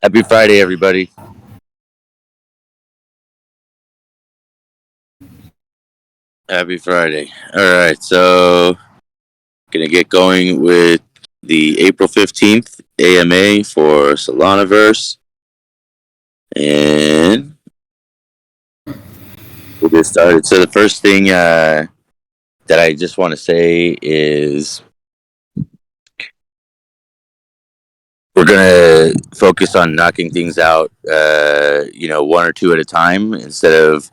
Happy Friday, everybody. Happy Friday. All right, so gonna get going with the April 15th AMA for Solanaverse, and we'll get started. So the first thing that I just want to say is we're gonna focus on knocking things out, one or two at a time instead of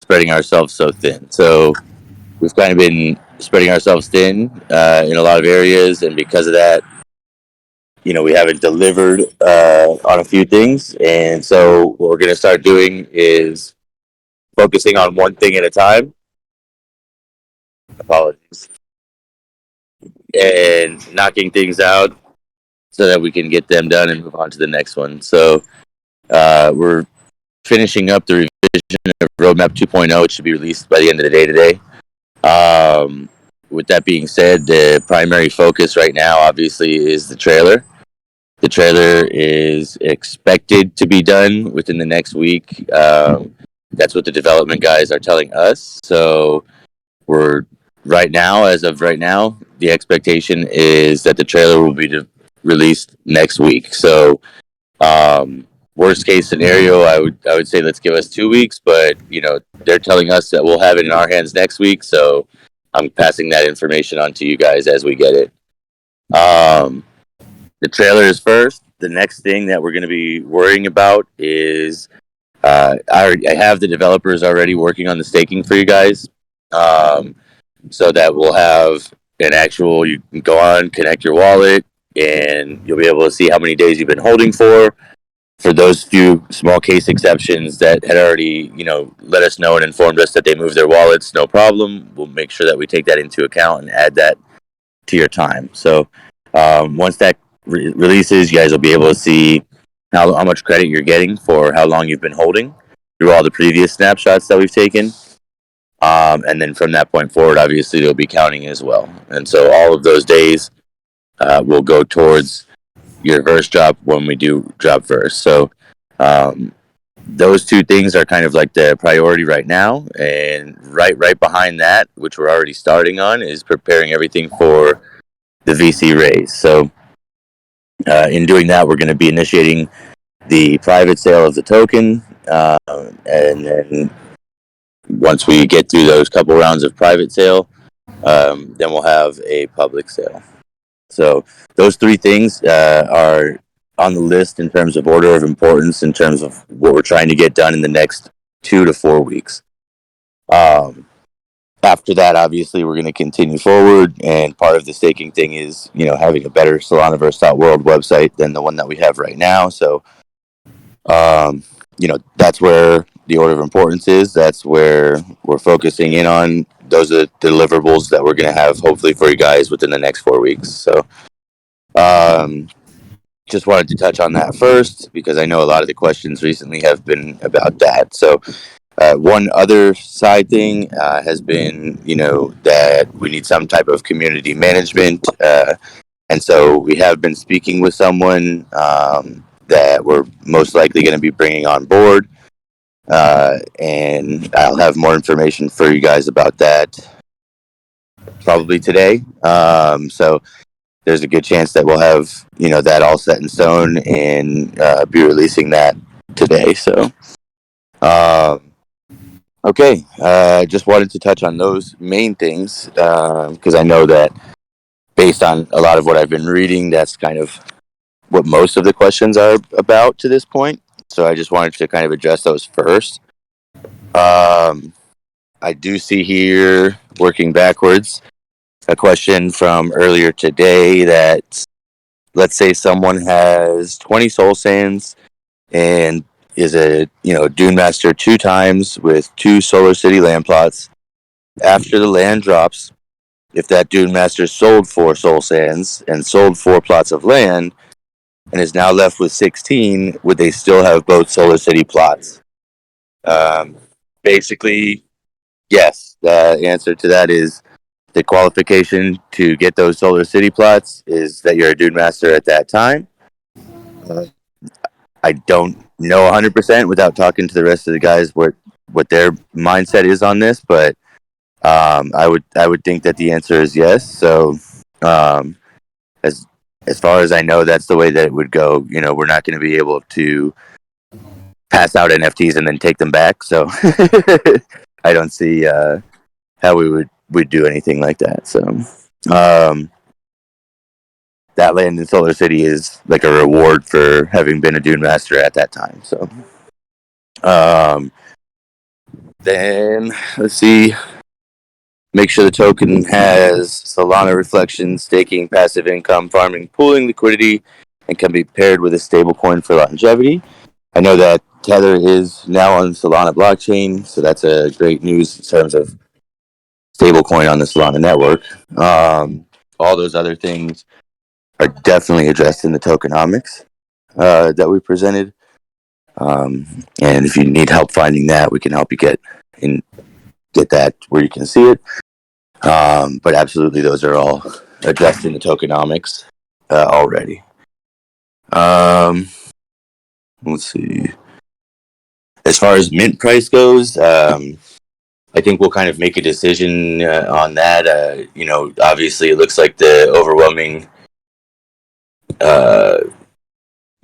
spreading ourselves so thin. So we've kind of been spreading ourselves thin in a lot of areas, and because of that, we haven't delivered on a few things. And so what we're going to start doing is focusing on one thing at a time. Apologies. And knocking things out so that we can get them done and move on to the next one. So we're finishing up the revision of Roadmap 2.0. It should be released by the end of the day today. With that being said, the primary focus right now, obviously, is the trailer. The trailer is expected to be done within the next week. That's what the development guys are telling us. So we're as of right now, the expectation is that the trailer will be released next week. So worst case scenario, I would say let's give us 2 weeks, but they're telling us that we'll have it in our hands next week. So I'm passing that information on to you guys as we get it. The trailer is first. The next thing that we're going to be worrying about is I have the developers already working on the staking for you guys, so that we'll have an actual. You can go on, connect your wallet, and you'll be able to see how many days you've been holding for. For those few small case exceptions that had already, let us know and informed us that they moved their wallets, no problem. We'll make sure that we take that into account and add that to your time. So once that releases, you guys will be able to see how much credit you're getting for how long you've been holding through all the previous snapshots that we've taken. And then from that point forward, obviously, they'll be counting as well. And so all of those days will go towards your verse drop when we do drop verse. So those two things are kind of like the priority right now. And right behind that, which we're already starting on, is preparing everything for the VC raise. So in doing that, we're going to be initiating the private sale of the token, and then once we get through those couple rounds of private sale, then we'll have a public sale. So those three things are on the list in terms of order of importance, in terms of what we're trying to get done in the next 2 to 4 weeks. After that, obviously, we're going to continue forward, and part of the staking thing is, having a better Solanaverse.world website than the one that we have right now. So, that's where the order of importance is. That's where we're focusing in on. Those are the deliverables that we're going to have, hopefully, for you guys within the next 4 weeks. So, just wanted to touch on that first, because I know a lot of the questions recently have been about that. So, one other side thing has been, that we need some type of community management. And so we have been speaking with someone that we're most likely going to be bringing on board. And I'll have more information for you guys about that probably today. So there's a good chance that we'll have, that all set in stone and be releasing that today. So, okay, just wanted to touch on those main things because I know that based on a lot of what I've been reading, that's kind of what most of the questions are about to this point. So I just wanted to kind of address those first. I do see here, working backwards, a question from earlier today that, let's say someone has 20 soul sands and is a Dune Master 2 times with 2 Solar City land plots. After the land drops, if that Dune Master sold 4 soul sands and sold 4 plots of land and is now left with 16, would they still have both Solar City plots? Basically, yes. The answer to that is the qualification to get those Solar City plots is that you're a Dune Master at that time. I don't know 100% without talking to the rest of the guys what their mindset is on this, but I would think that the answer is yes. So um, as as far as I know, that's the way that it would go. We're not going to be able to pass out NFTs and then take them back. So I don't see how we would do anything like that. So um, that land in Solar City is like a reward for having been a Dune Master at that time. So um, then let's see. Make sure the token has Solana reflection, staking, passive income, farming, pooling, liquidity, and can be paired with a stablecoin for longevity. I know that Tether is now on Solana blockchain, so that's a great news in terms of stablecoin on the Solana network. All those other things are definitely addressed in the tokenomics that we presented. And if you need help finding that, we can help you get that where you can see it. But absolutely, those are all addressed in the tokenomics already. Let's see. As far as mint price goes, I think we'll kind of make a decision on that. Obviously, it looks like the overwhelming uh,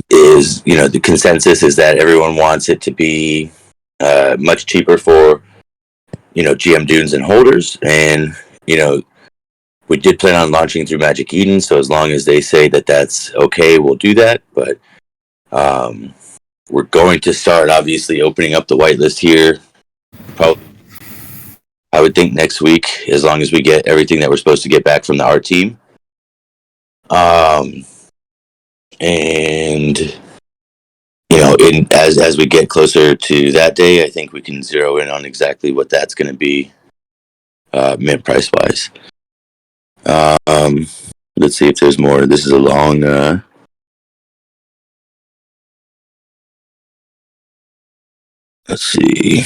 is, the consensus is that everyone wants it to be much cheaper for, GM Dunes and holders. And, we did plan on launching through Magic Eden. So as long as they say that that's okay, we'll do that. But we're going to start, obviously, opening up the whitelist here. Probably, I would think next week, as long as we get everything that we're supposed to get back from our team. And as we get closer to that day, I think we can zero in on exactly what that's going to be, mint price wise. Let's see if there's more. This is a long. Let's see.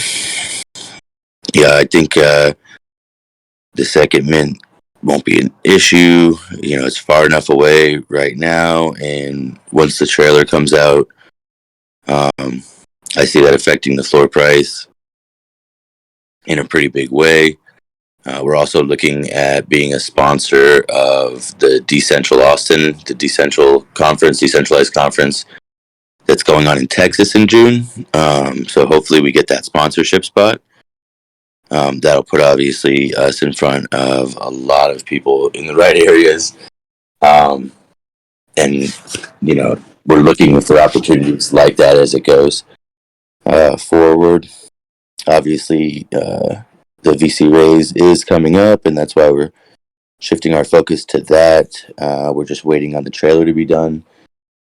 Yeah, I think the second mint won't be an issue. It's far enough away right now, and once the trailer comes out, I see that affecting the floor price in a pretty big way. We're also looking at being a sponsor of the Decentral Austin, the decentralized conference that's going on in Texas in June. So hopefully we get that sponsorship spot. That'll put obviously us in front of a lot of people in the right areas. And, we're looking for opportunities like that as it goes forward. Obviously, the VC raise is coming up, and that's why we're shifting our focus to that. We're just waiting on the trailer to be done.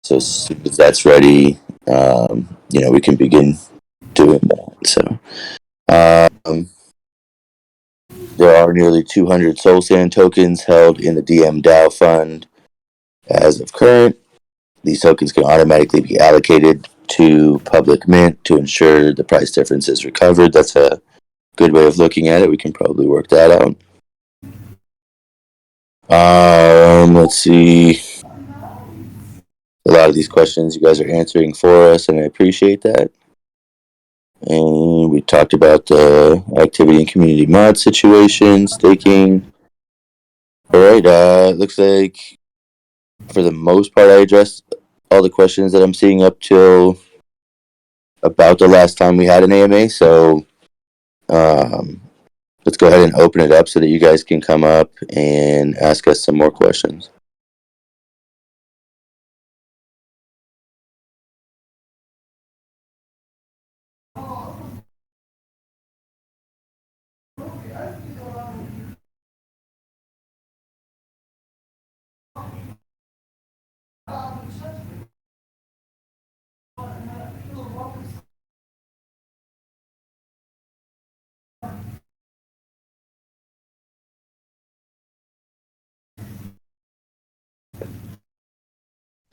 So as soon as that's ready, we can begin doing that. So there are nearly 200 Soul Sand tokens held in the DM DAO fund as of current. These tokens can automatically be allocated to public mint to ensure the price difference is recovered. That's a good way of looking at it. We can probably work that out. Let's see. A lot of these questions you guys are answering for us, and I appreciate that. And we talked about the activity and community mod situation, staking. All right. Looks like for the most part, I addressed all the questions that I'm seeing up till about the last time we had an AMA. So let's go ahead and open it up so that you guys can come up and ask us some more questions.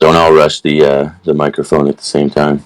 Don't all rush the microphone at the same time.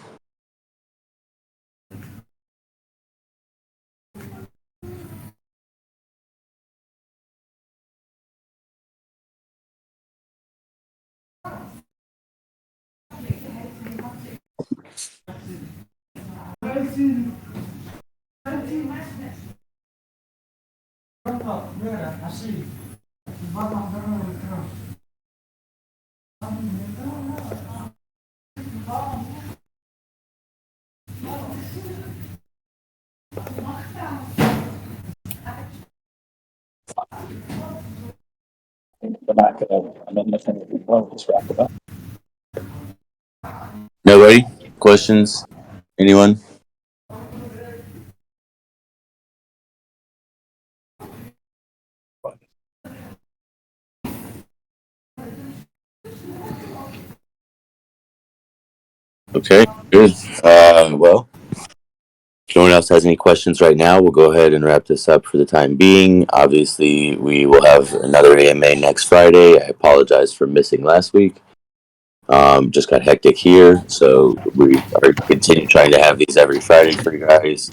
Nobody? Questions? Anyone? Okay, good. Well, if no one else has any questions right now, we'll go ahead and wrap this up for the time being. Obviously, we will have another AMA next Friday. I apologize for missing last week. Just got hectic here, so we are continue trying to have these every Friday for you guys,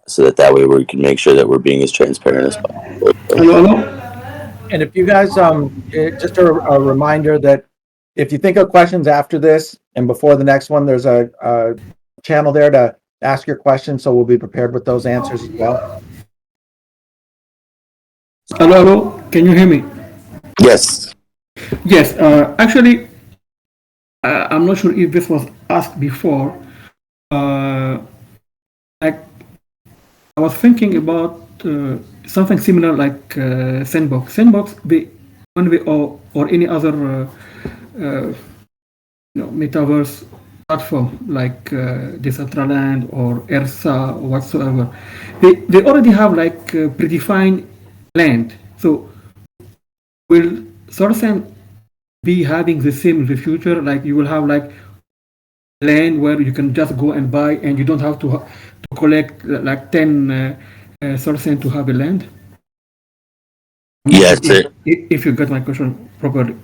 so that way we can make sure that we're being as transparent as possible. Hello, hello. And if you guys, just a reminder that if you think of questions after this and before the next one, there's a channel there to ask your questions, so we'll be prepared with those answers as well. Hello, hello. Can you hear me? Yes. Yes. Actually, I'm not sure if this was asked before. Like, I was thinking about something similar like Sandbox. Sandbox, or any other metaverse platform like Decentraland or ERSA or whatsoever. They already have like predefined land. So will SolarSand be having the same in the future? Like you will have like land where you can just go and buy, and you don't have to collect like 10 SolarSand to have a land? Yes. If you got my question properly.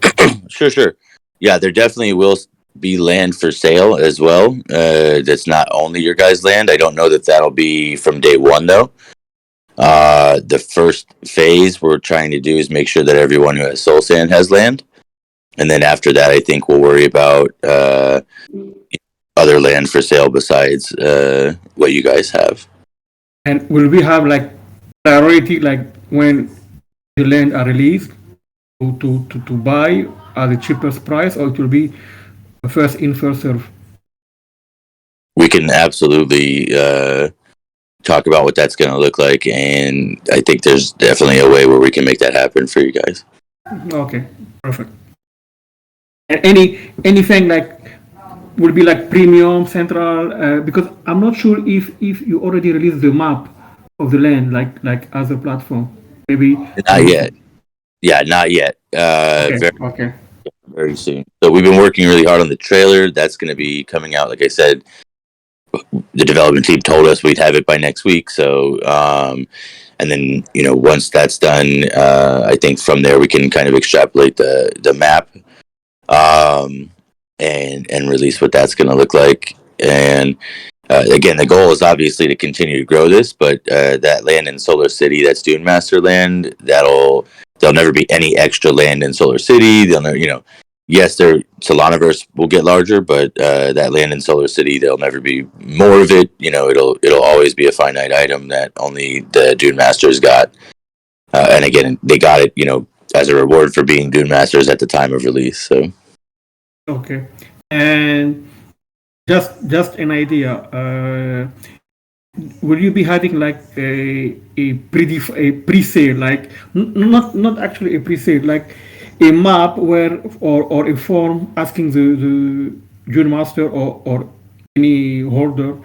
Sure. Yeah, there definitely will be land for sale as well. That's not only your guys' land. I don't know that that'll be from day one though. The first phase we're trying to do is make sure that everyone who has SolSand has land, and then after that, I think we'll worry about other land for sale besides what you guys have. And will we have like priority, like when the land are released to buy at the cheapest price, or it will be first in, first serve? We can absolutely talk about what that's going to look like, and I think there's definitely a way where we can make that happen for you guys. Okay, perfect. And anything like will be like premium central, because I'm not sure if you already released the map of the land like other platform. Maybe not yet. Yeah, not yet. Okay. Very soon. So we've been working really hard on the trailer. That's going to be coming out. Like I said, the development team told us we'd have it by next week. So, and then once that's done, I think from there we can kind of extrapolate the map, and release what that's going to look like. And again, the goal is obviously to continue to grow this, but that land in Solar City, that's Dune Master land, there'll never be any extra land in Solar City. They'll never, yes, Solanaverse will get larger, but that land in Solar City, there'll never be more of it. It'll always be a finite item that only the Dune Masters got. And again, they got it, as a reward for being Dune Masters at the time of release. So. Okay, and just an idea. Will you be having like a pre-sale, like not actually a pre-sale, like a map where or a form asking the Dune Master or any holder,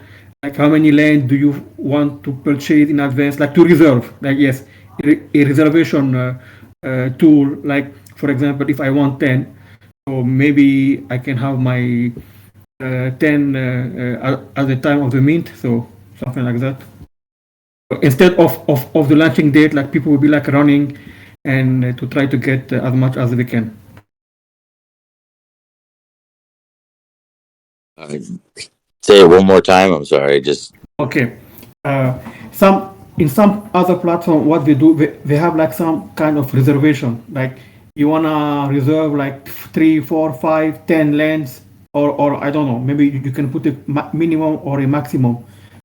like how many land do you want to purchase in advance, like to reserve, like yes, a reservation tool, like for example, if I want 10, so maybe I can have my 10 at the time of the mint, so something like that. Instead of the launching date, like people will be like running and to try to get as much as they can. Say it one more time. I'm sorry. Just okay. In some other platform, what they do, they have like some kind of reservation. Like you wanna reserve like 3, 4, 5, 10 lands or I don't know, maybe you can put a minimum or a maximum.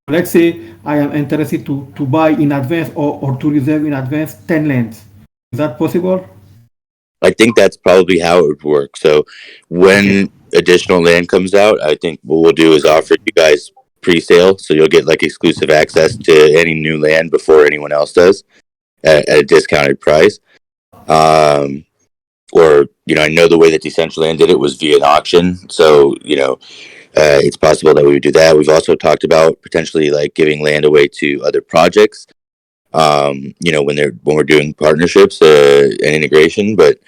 Let's say I am interested to buy in advance or to reserve in advance 10 lands. Is that possible? I think that's probably how it would work. So when Okay. additional land comes out, I think what we'll do is offer you guys pre-sale, so you'll get like exclusive access to any new land before anyone else does at a discounted price. Um, or I know the way that Decentraland did it was via an auction, so it's possible that we would do that. We've also talked about potentially like giving land away to other projects. When we're doing partnerships and integration, but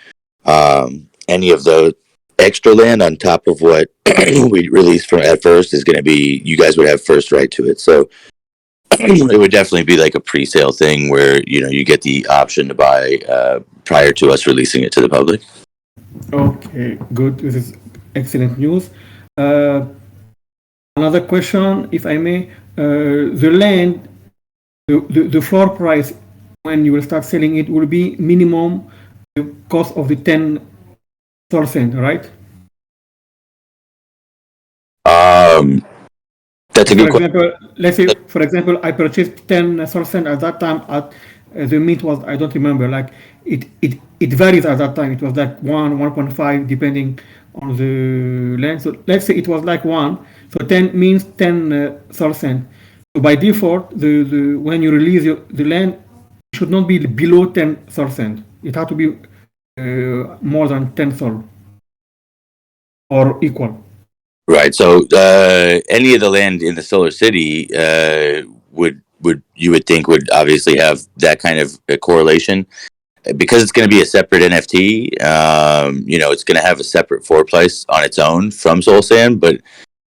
any of the extra land on top of what we released from at first is going to be, you guys would have first right to it. So it would definitely be like a pre-sale thing where you get the option to buy prior to us releasing it to the public. Okay, good. This is excellent news. Uh, Another question, if I may. The land, the floor price when you will start selling it will be minimum the cost of the 10%, right? That's a For good question. example, let's say, for example, I purchased 10% at that time at the meat was, I don't remember, like it varies at that time. It was like 1.5 depending on the land. So let's say it was like 1. So 10 means 10%. So by default, the when you release the land, it should not be below 10%. It has to be more than 10 or equal. Right. So any of the land in the Solar City would you would think would obviously have that kind of a correlation because it's going to be a separate NFT. It's going to have a separate floor price on its own from Soul Sand, but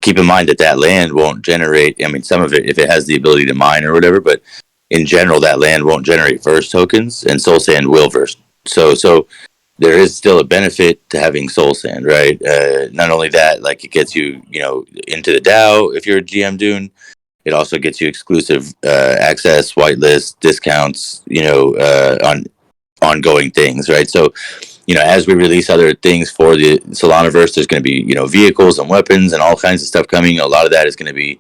keep in mind that land won't generate. I mean, some of it, if it has the ability to mine or whatever, but in general, that land won't generate first tokens, and Soul Sand will first. So there is still a benefit to having Soul Sand, right? Not only that, like it gets you, into the DAO if you're a GM Dune. It also gets you exclusive access, whitelist, discounts, on ongoing things, right? So, as we release other things for the Solanaverse, there's going to be, vehicles and weapons and all kinds of stuff coming. A lot of that is going to be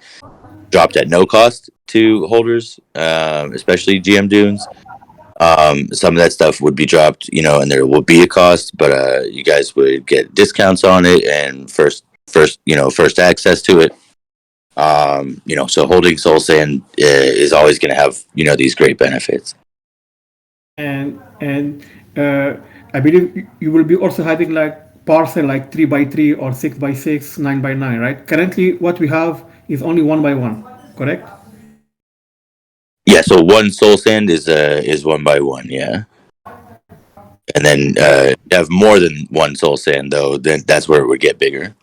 dropped at no cost to holders, especially GM Dunes. Some of that stuff would be dropped, and there will be a cost, but you guys would get discounts on it and first access to it. So holding Soul Sand is always going to have, these great benefits. And I believe you will be also having like parcel like 3x3 or 6x6, 9x9, right? Currently, what we have is only 1x1, correct? Yeah, so one Soul Sand is 1x1, yeah. And then you have more than one Soul Sand though, then that's where it would get bigger.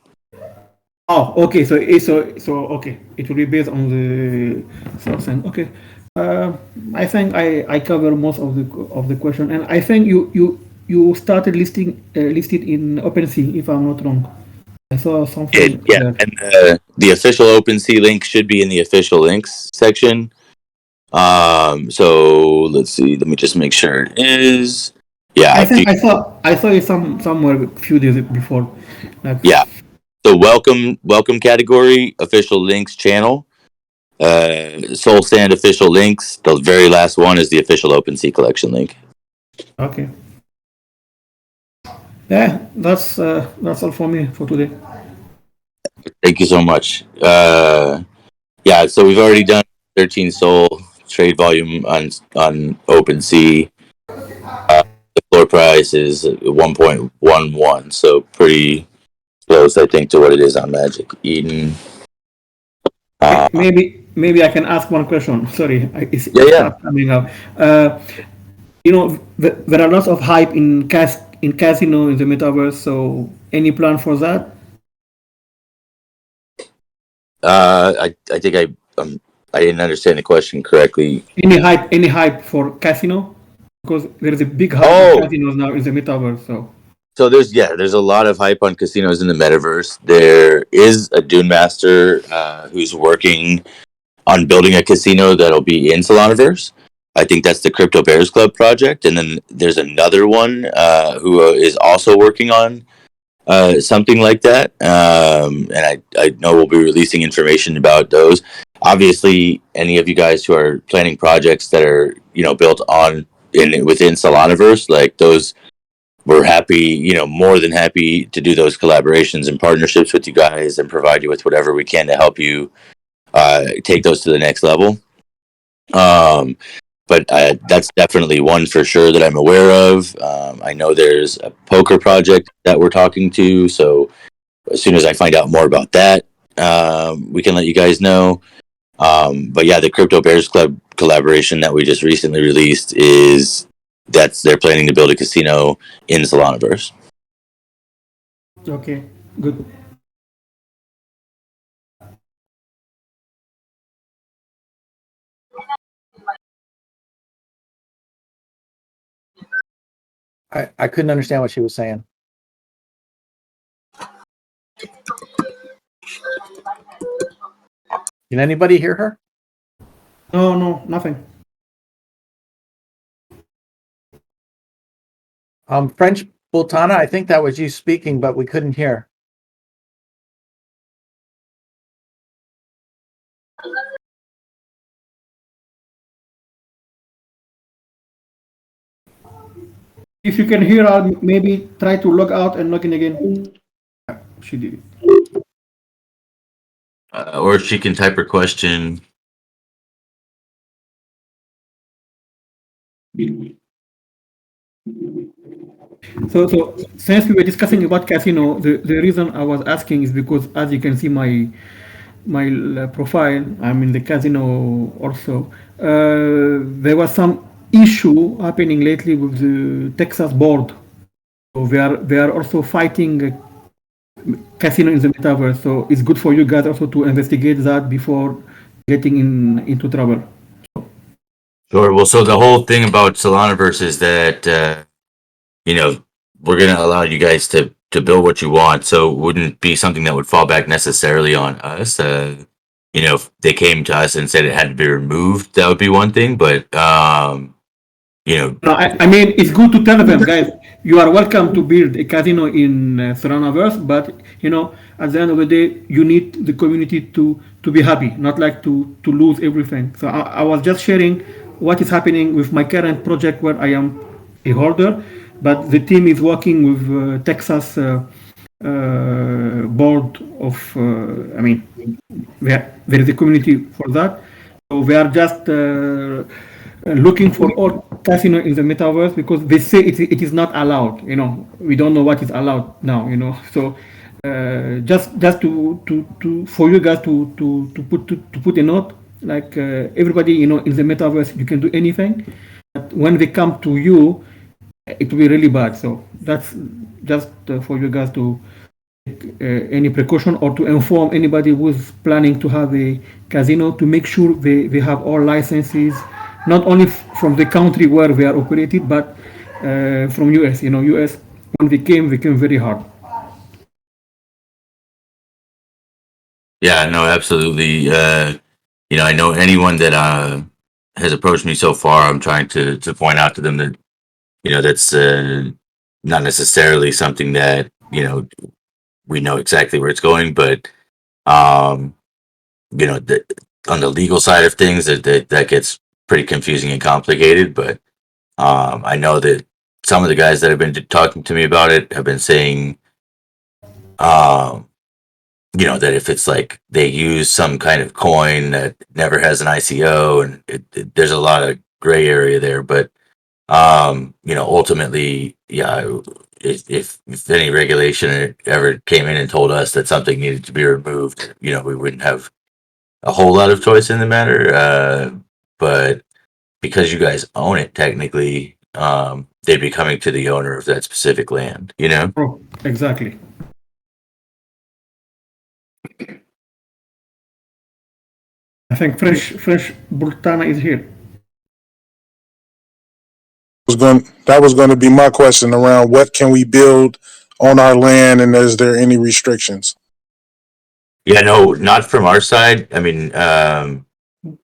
Oh, okay. So okay, it will be based on the source and okay. I think I cover most of the question, and I think you started listed in OpenSea if I'm not wrong. I saw something Yeah, there. and the official OpenSea link should be in the official links section. So let's see. Let me just make sure it is. Yeah, I think I saw it somewhere a few days before. Like, yeah. So welcome category, official links channel, Soul Sand official links. The very last one is the official OpenSea collection link. okay. Yeah, that's all for me for today. Thank you so much. Yeah, so we've already done 13 Soul trade volume on OpenSea. The floor price is 1.11, so pretty close, I think, to what it is on Magic Eden. Maybe I can ask one question. Sorry, it's Yeah. coming up. There are lots of hype in casino in the metaverse. So, any plan for that? I think I didn't understand the question correctly. Any hype for casino? Because there is a big hype of casinos now in the metaverse. So there's a lot of hype on casinos in the metaverse. There is a Dune Master who's working on building a casino that'll be in Solanaverse. I think that's the Crypto Bears Club project, and then there's another one who is also working on something like that. And I know we'll be releasing information about those. Obviously, any of you guys who are planning projects that are built on within Solanaverse, like those, we're happy, more than happy to do those collaborations and partnerships with you guys and provide you with whatever we can to help you take those to the next level. But that's definitely one for sure that I'm aware of. I know there's a poker project that we're talking to, so as soon as I find out more about that, we can let you guys know. But yeah, the Crypto Bears Club collaboration that we just recently released they're planning to build a casino in Solanaverse. Okay, good. I couldn't understand what she was saying. Can anybody hear her? No, nothing. French Bultana, I think that was you speaking, but we couldn't hear. If you can hear her, maybe try to log out and log in again. She did it. Or she can type her question. So since we were discussing about casino, the reason I was asking is because, as you can see my profile, I'm in the casino also. There was some issue happening lately with the Texas board. So they are also fighting casino in the metaverse. So it's good for you guys also to investigate that before getting into trouble. Sure. Well, so the whole thing about Solanaverse is that we're going to allow you guys to build what you want. So it wouldn't be something that would fall back necessarily on us. If they came to us and said it had to be removed, that would be one thing. But No, I mean, it's good to tell them, guys, you are welcome to build a casino in Solanaverse, but at the end of the day, you need the community to be happy, not like to lose everything. So I was just sharing what is happening with my current project where I am a holder, but the team is working with Texas board of, there is a community for that. So we are just looking for all casino in the metaverse because they say it is not allowed. We don't know what is allowed now. So just to for you guys to put a note, like everybody in the metaverse, you can do anything, but when they come to you, it will be really bad. So that's just for you guys to take any precaution or to inform anybody who's planning to have a casino to make sure they have all licenses, not only from the country where they are operated, but from US. US, when they came very hard. Yeah, no, absolutely. I know anyone that has approached me so far, I'm trying to point out to them that that's not necessarily something that we know exactly where it's going, but on the legal side of things, that gets pretty confusing and complicated. But I know that some of the guys that have been talking to me about it have been saying, that if it's like they use some kind of coin that never has an ICO, and there's a lot of gray area there. But ultimately, yeah, if any regulation ever came in and told us that something needed to be removed, we wouldn't have a whole lot of choice in the matter. But because you guys own it, technically, they'd be coming to the owner of that specific land. Oh, exactly. I think Fresh Bultana is here. That was going to be my question around what can we build on our land, and is there any restrictions? Yeah, no, not from our side. I mean,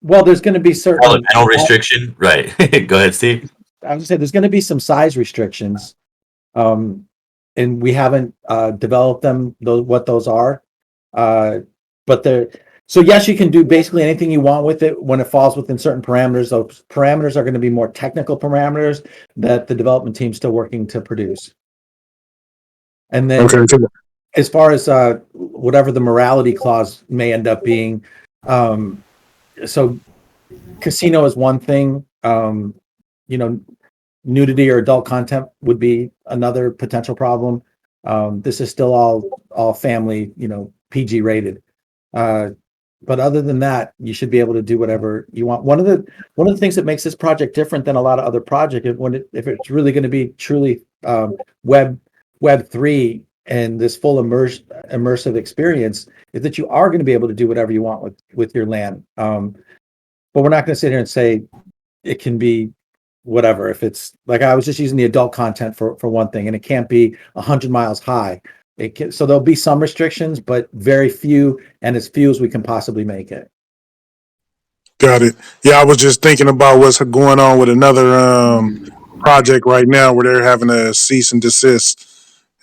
Well, there's going to be certain no restriction, right? Go ahead, Steve. I would say there's going to be some size restrictions. and we haven't developed them, what those are. But they're so yes, you can do basically anything you want with it when it falls within certain parameters. Those parameters are going to be more technical parameters that the development team's still working to produce. And then Okay. as far as whatever the morality clause may end up being, so casino is one thing. You know, nudity or adult content would be another potential problem. This is still all family, you know, PG rated. But other than that, you should be able to do whatever you want. One of the things that makes this project different than a lot of other projects, if it's really going to be truly Web 3 and this full immersive experience, is that you are going to be able to do whatever you want with your land. But we're not going to sit here and say it can be whatever. If it's like, I was just using the adult content for one thing, and it can't be 100 miles high. So there'll be some restrictions, but very few, and as few as we can possibly make it. Got it. Yeah, I was just thinking about what's going on with another project right now where they're having a cease and desist.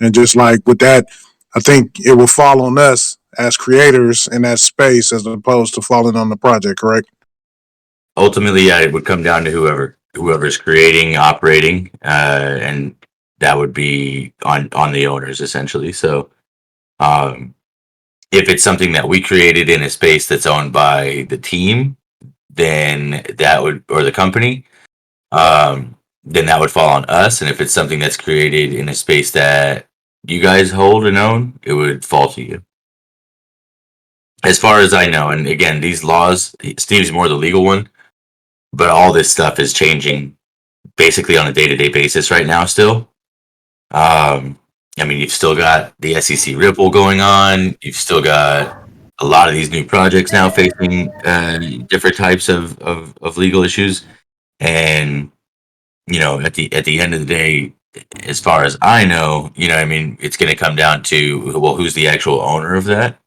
And just like with that, I think it will fall on us as creators in that space as opposed to falling on the project, correct? Ultimately, yeah, it would come down to whoever's creating, operating, and that would be on the owners essentially. So, if it's something that we created in a space that's owned by the team, then that would, or the company, then that would fall on us. And if it's something that's created in a space that you guys hold and own, it would fall to you. As far as I know, and again, these laws, Steve's more the legal one, but all this stuff is changing basically on a day-to-day basis right now still. I mean, you've still got the SEC Ripple going on. You've still got a lot of these new projects now facing different types of legal issues. And, you know, at the end of the day, as far as I know, you know, I mean, it's going to come down to, well, who's the actual owner of that?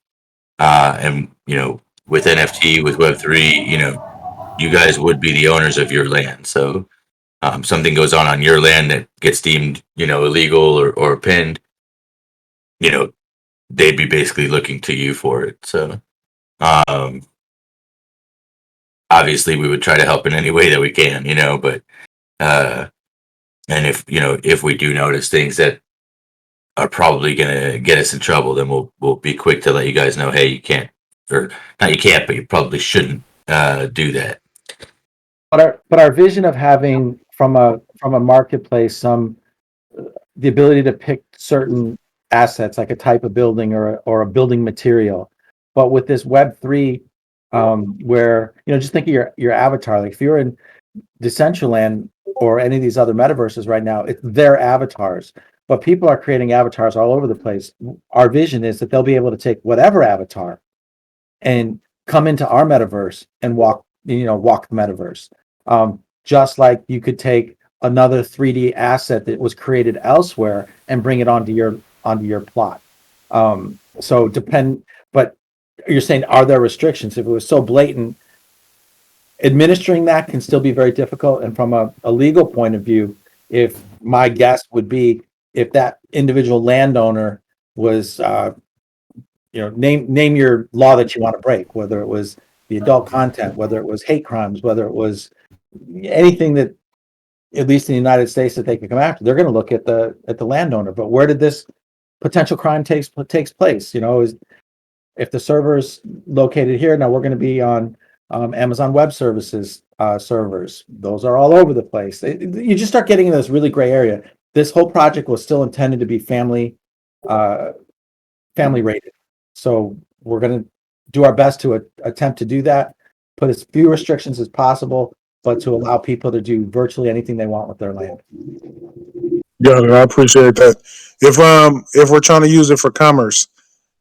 And, you know, with NFT, with Web3, you know, you guys would be the owners of your land. So something goes on your land that gets deemed, you know, illegal or pinned, you know, they'd be basically looking to you for it. So obviously we would try to help in any way that we can, you know, but and if, you know, if we do notice things that are probably going to get us in trouble, then we'll be quick to let you guys know, hey, you can't, or not you can't, but you probably shouldn't do that. But our vision of having from a marketplace the ability to pick certain assets like a type of building or a building material, but with this Web3, where, you know, just think of your avatar. Like if you're in Decentraland or any of these other metaverses right now, it's their avatars. But people are creating avatars all over the place. Our vision is that they'll be able to take whatever avatar and come into our metaverse and walk the metaverse. Just like you could take another 3D asset that was created elsewhere and bring it onto your plot. But you're saying, are there restrictions? If it was so blatant, administering that can still be very difficult. And from a legal point of view, if my guess would be, if that individual landowner was, name your law that you want to break, whether it was the adult content, whether it was hate crimes, whether it was anything that, at least in the United States, that they can come after, they're going to look at the landowner. But where did this potential crime takes place? You know, if the server's located here, now we're going to be on Amazon Web Services servers. Those are all over the place. You just start getting in this really gray area. This whole project was still intended to be family rated. So we're going to do our best to attempt to do that, put as few restrictions as possible, but to allow people to do virtually anything they want with their land. Yeah, I appreciate that. If we're trying to use it for commerce,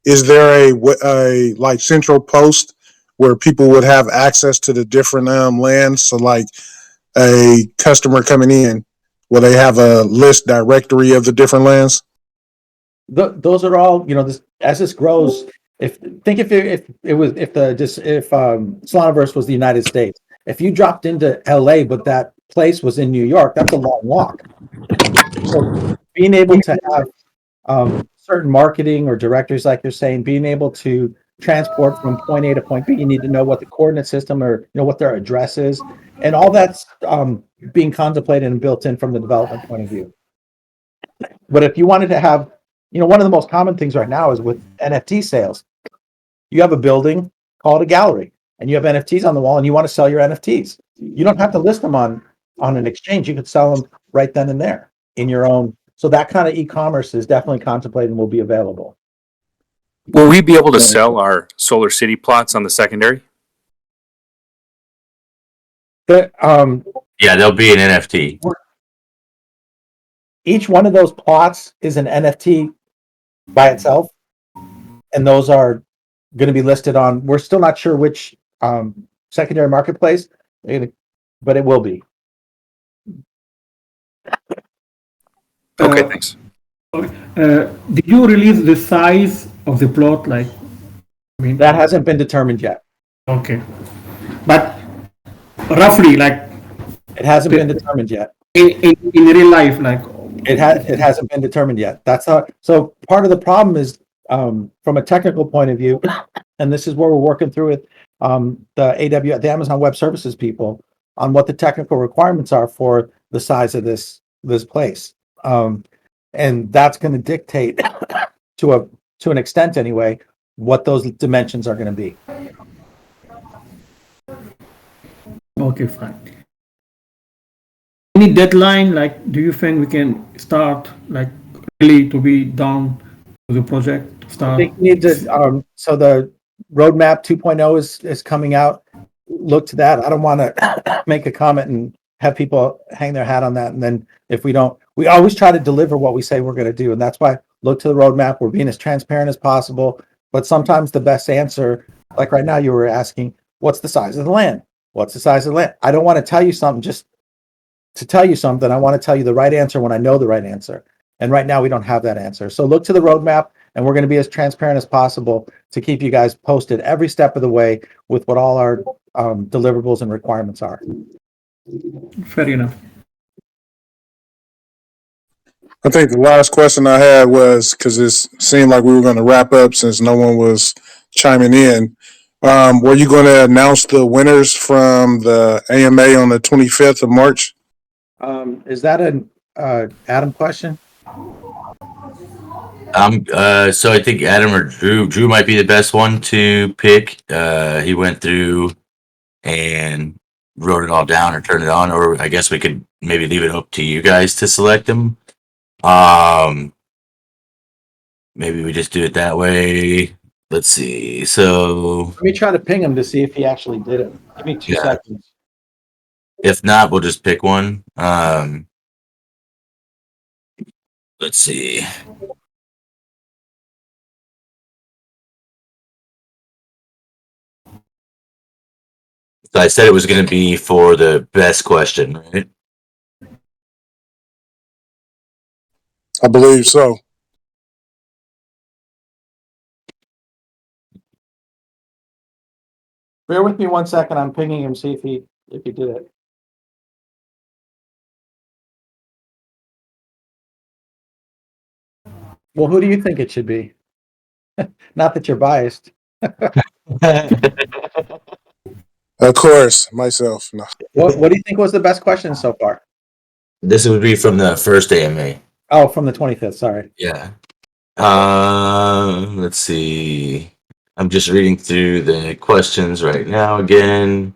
is there a like central post where people would have access to the different lands? So like a customer coming in, will they have a list directory of the different lands? Those are all, you know, as this grows. If Solanaverse was the United States, if you dropped into LA, but that place was in New York, that's a long walk. So being able to have certain marketing or directors, like you're saying, being able to transport from point A to point B, you need to know what the coordinate system or what their address is, and all that's being contemplated and built in from the development point of view. But if you wanted to have, one of the most common things right now is with NFT sales. You have a building, call it a gallery, and you have NFTs on the wall, and you want to sell your NFTs. You don't have to list them on an exchange. You could sell them right then and there in your own. So that kind of e-commerce is definitely contemplated and will be available. Will we be able to sell our Solar City plots on the secondary? But, Yeah, there'll be an NFT. each one of those plots is an NFT by itself, and those are going to be listed on. We're still not sure which secondary marketplace, but it will be. Okay, thanks. Did you release the size of the plot? Like, I mean, That hasn't been determined yet. okay, but roughly, like It hasn't been determined yet. in real life, like It hasn't been determined yet. That's how. So part of the problem is from a technical point of view, and this is where we're working through with the Amazon Web Services people on what the technical requirements are for the size of this place, and that's going to dictate to an extent anyway what those dimensions are going to be. okay, fine. Any deadline? Like, do you think we can start like really to be down to the project? I Start. think you need to, so the roadmap 2.0 is coming out. Look to that. I don't want to make a comment and have people hang their hat on that. And then if we don't, we always try to deliver what we say we're going to do. And that's why look to the roadmap. We're being as transparent as possible. But sometimes the best answer, like right now, you were asking, what's the size of the land? What's the size of the land? I don't want to tell you something just to tell you something. I want to tell you the right answer when I know the right answer. And right now we don't have that answer. So look to the roadmap, and we're going to be as transparent as possible to keep you guys posted every step of the way with what all our deliverables and requirements are. Fair enough. I think the last question I had was, because it seemed like we were going to wrap up since no one was chiming in. Were you going to announce the winners from the AMA on the 25th of March? Is that an Adam question? So I think Adam or Drew might be the best one to pick. He went through and wrote it all down or turned it on, or I guess we could maybe leave it up to you guys to select them. Maybe we just do it that way. Let's see. So Let me try to ping him to see if he actually did it. Give me 2 Yeah. seconds. if not, we'll just pick one. Let's see. So I said it was going to be for the best question, right? I believe so. Bear with me 1 second. I'm pinging him, see if he did it. Well, who do you think it should be? Not that you're biased. Of course, myself. No. What do you think was the best question so far? This would be from the first AMA. Oh, from the 25th. Sorry. Yeah. Let's see. I'm just reading through the questions right now again.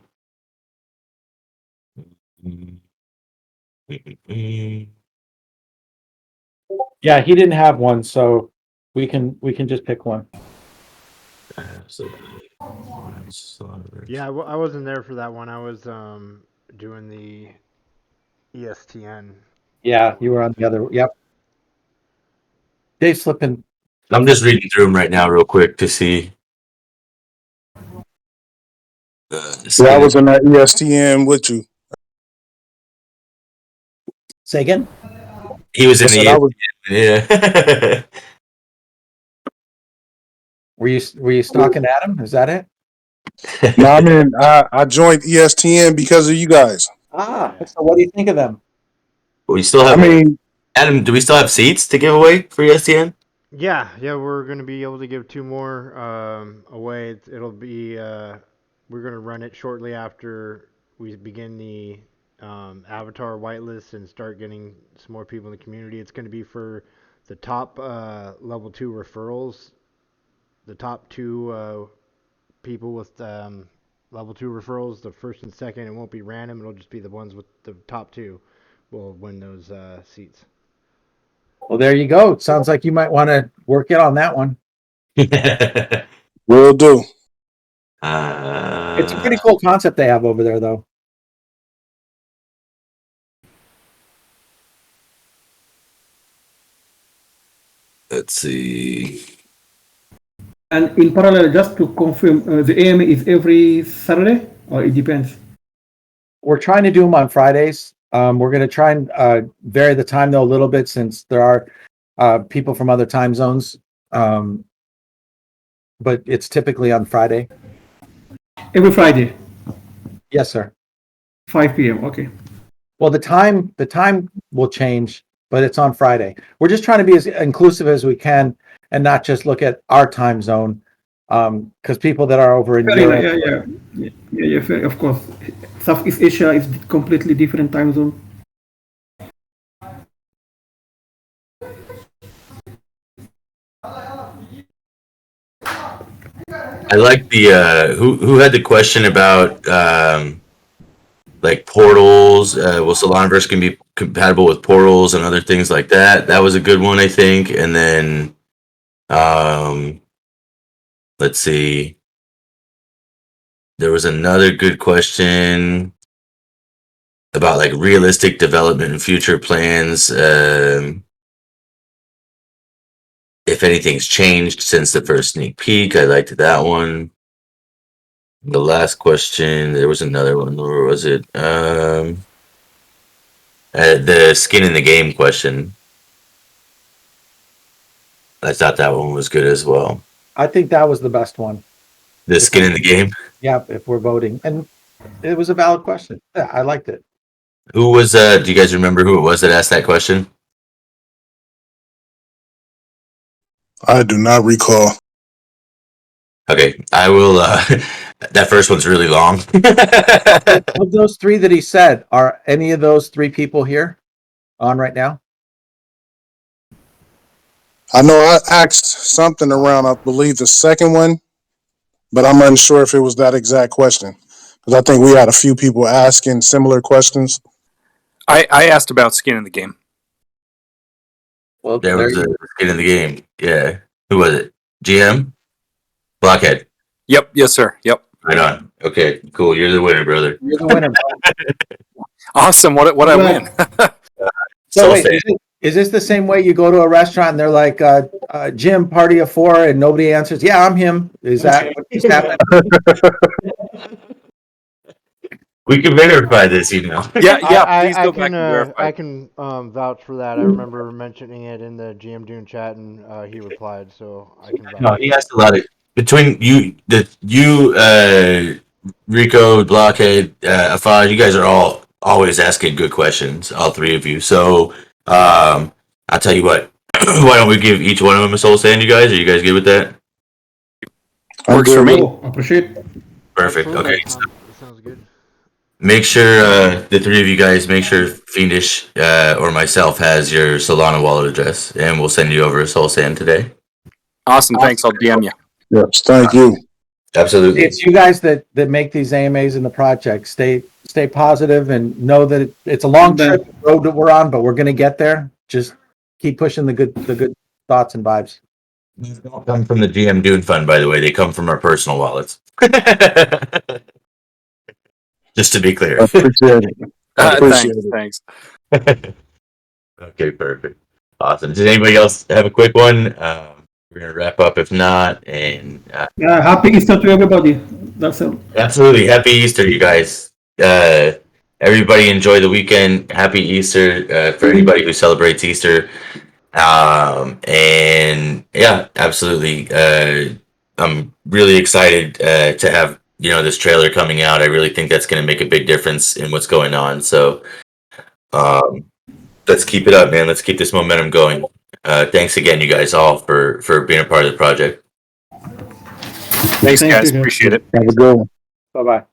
Yeah, he didn't have one, so we can just pick one. Yeah, I wasn't there for that one. I was doing the ESTN. Yeah, you were on the other. Yep. Dave's slipping. I'm just reading through them right now, real quick, to see. So I was in that ESTN with you. Say again. He was in I said I was- yeah. Were you stalking Adam? Is that it? No, I mean, I joined ESTN because of you guys. Ah. So what do you think of them? we still I have. mean, Adam, do we still have seats to give away for ESTN? Yeah, we're gonna be able to give 2 more away. It'll be we're gonna run it shortly after we begin the Avatar whitelist and start getting some more people in the community. It's gonna be for the top level 2 referrals. The top 2 people with level 2 referrals, the first and second. It won't be random. It'll just be the ones with the top 2 will win those seats. Well, there you go. Sounds like you might want to work it on that one. Will do. It's a pretty cool concept they have over there, though. Let's see. And in parallel, just to confirm, the AMA is every Saturday, or it depends? We're trying to do them on Fridays. We're going to try and vary the time, though, a little bit, since there are people from other time zones. But it's typically on Friday. Every Friday, Yes, sir. 5 p.m. Okay. Well, the time will change, but it's on Friday. We're just trying to be as inclusive as we can and not just look at our time zone, because people that are over in Europe. Yeah, fair, of course. Southeast Asia is completely different time zone. I like the who had the question about like portals. Will Solanaverse can be compatible with portals and other things like that? That was a good one, I think. And then let's see. There was another good question about like realistic development and future plans. If anything's changed since the first sneak peek. I liked that one. The last question, there was another one. Where was it? The skin in the game question. I thought that one was good as well. I think that was the best one. The skin in the game. Yeah, if we're voting, and it was a valid question. Yeah, I liked it. Who was? Do you guys remember who it was that asked that question? I do not recall. Okay, I will. That first one's really long. Of those 3 that he said, are any of those 3 people here on right now? I know I asked something around, I believe, the second one, but I'm unsure if it was that exact question. Because I think we had a few people asking similar questions. I asked about skin in the game. Well, There was a skin in the game. Yeah. Who was it? GM? Blockhead. Yep. Yes, sir. Yep. Right on. Okay, cool. You're the winner, brother. you're the winner. Awesome. What I win? So So wait, sad. is this the same way you go to a restaurant and they're like, Jim, party of 4, and nobody answers? Yeah, I'm him. Is that what just happened? We can verify this email. Yeah. Please I go back can and verify. I can vouch for that. I remember mentioning it in the GM Dune chat, and he replied, so I can vouch. No, he asked a lot of between Rico, Blockhead, Afad. You guys are all always asking good questions, all 3 of you. So I'll tell you what. Why don't we give each one of them a soul sand? You guys, are you guys good with that? Works for me. Oh, appreciate. Perfect. Absolutely. Okay. That sounds good. Make sure the 3 of you guys make sure Fiendish or myself has your Solana wallet address, and we'll send you over a soul sand today. Awesome. Thanks. I'll DM you. Yes, thank you. Absolutely. It's you guys that make these AMAs in the project. Stay positive and know that it's a long trip road that we're on, but we're going to get there. Just keep pushing the good thoughts and vibes. These don't come from the GM Dune Fund, by the way. They come from our personal wallets. Just to be clear. I appreciate it. I appreciate Thanks. Okay, perfect. Awesome. Does anybody else have a quick one? We're going to wrap up if not. And Happy Easter to everybody. That's all. absolutely. Happy Easter, you guys. Everybody enjoy the weekend. Happy Easter for anybody who celebrates Easter. And yeah, absolutely. I'm really excited to have this trailer coming out. I really think that's going to make a big difference in what's going on. So let's keep it up, man. Let's keep this momentum going. thanks again, you guys all, for being a part of the project. Thanks, Thank guys. you. Appreciate it. Have a good one. Bye-bye.